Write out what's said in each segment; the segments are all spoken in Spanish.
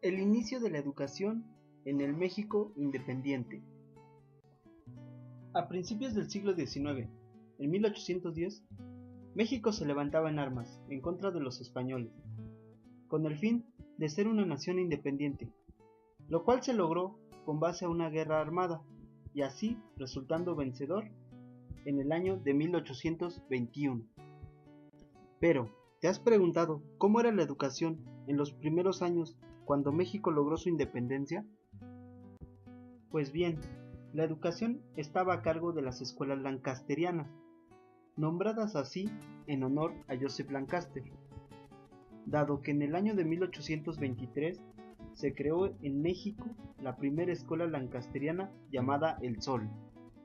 El inicio de la educación en el México independiente. A principios del siglo XIX, en 1810, México se levantaba en armas en contra de los españoles, con el fin de ser una nación independiente, lo cual se logró con base a una guerra armada, y así resultando vencedor en el año de 1821. Pero, ¿te has preguntado cómo era la educación en los primeros años cuando México logró su independencia? Pues bien, la educación estaba a cargo de las escuelas lancasterianas, nombradas así en honor a Joseph Lancaster, dado que en el año de 1823 se creó en México la primera escuela lancasteriana llamada El Sol.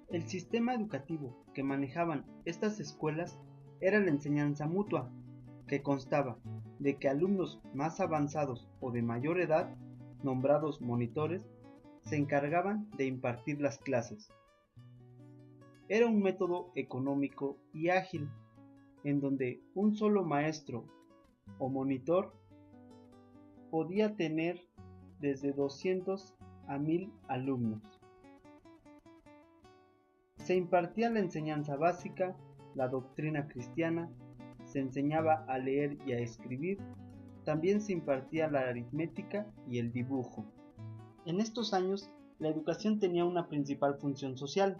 El sistema educativo que manejaban estas escuelas era la enseñanza mutua, que constaba de que alumnos más avanzados o de mayor edad, nombrados monitores, se encargaban de impartir las clases. Era un método económico y ágil, en donde un solo maestro o monitor podía tener desde 200 a 1000 alumnos. Se impartía la enseñanza básica, la doctrina cristiana, se enseñaba a leer y a escribir, también se impartía la aritmética y el dibujo. En estos años, la educación tenía una principal función social,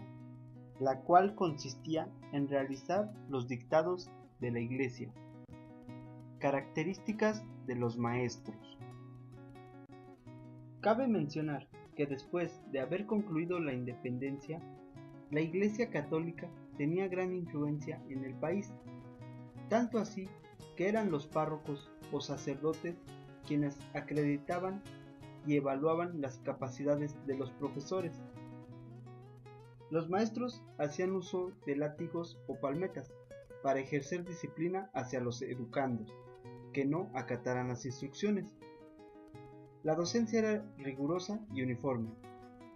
la cual consistía en realizar los dictados de la Iglesia. Características de los maestros. Cabe mencionar que después de haber concluido la independencia, la Iglesia Católica tenía gran influencia en el país, tanto así que eran los párrocos o sacerdotes quienes acreditaban y evaluaban las capacidades de los profesores. Los maestros hacían uso de látigos o palmetas para ejercer disciplina hacia los educandos, que no acataran las instrucciones. La docencia era rigurosa y uniforme.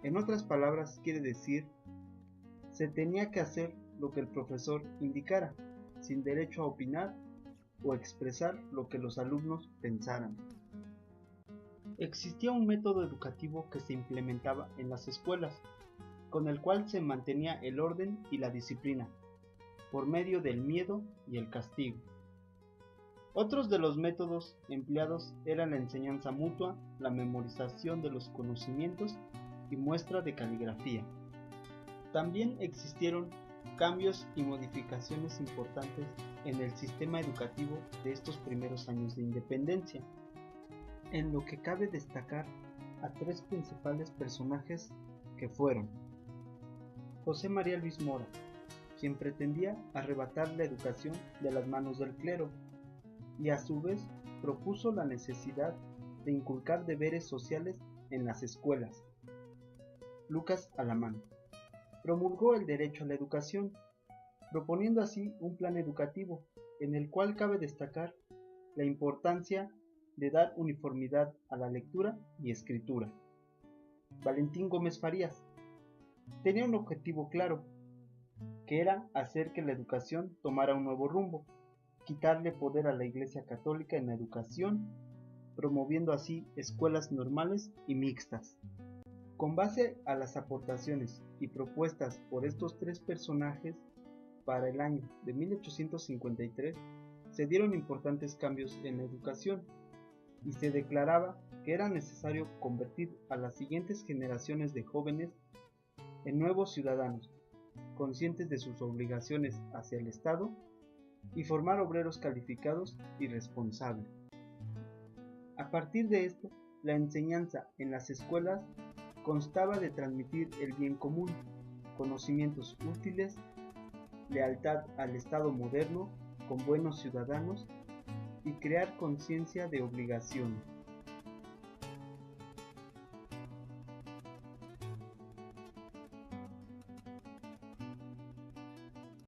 En otras palabras, quiere decir, se tenía que hacer lo que el profesor indicara, sin derecho a opinar o expresar lo que los alumnos pensaran. Existía un método educativo que se implementaba en las escuelas, con el cual se mantenía el orden y la disciplina, por medio del miedo y el castigo. Otros de los métodos empleados eran la enseñanza mutua, la memorización de los conocimientos y muestra de caligrafía. También existieron cambios y modificaciones importantes en el sistema educativo de estos primeros años de independencia, en lo que cabe destacar a tres principales personajes que fueron José María Luis Mora, quien pretendía arrebatar la educación de las manos del clero y a su vez propuso la necesidad de inculcar deberes sociales en las escuelas. Lucas Alamán promulgó el derecho a la educación, proponiendo así un plan educativo en el cual cabe destacar la importancia de dar uniformidad a la lectura y escritura. Valentín Gómez Farías tenía un objetivo claro, que era hacer que la educación tomara un nuevo rumbo, quitarle poder a la Iglesia Católica en la educación, promoviendo así escuelas normales y mixtas. Con base a las aportaciones y propuestas por estos tres personajes, para el año de 1853 se dieron importantes cambios en la educación y se declaraba que era necesario convertir a las siguientes generaciones de jóvenes en nuevos ciudadanos, conscientes de sus obligaciones hacia el Estado y formar obreros calificados y responsables. A partir de esto, la enseñanza en las escuelas constaba de transmitir el bien común, conocimientos útiles, lealtad al Estado moderno con buenos ciudadanos y crear conciencia de obligación.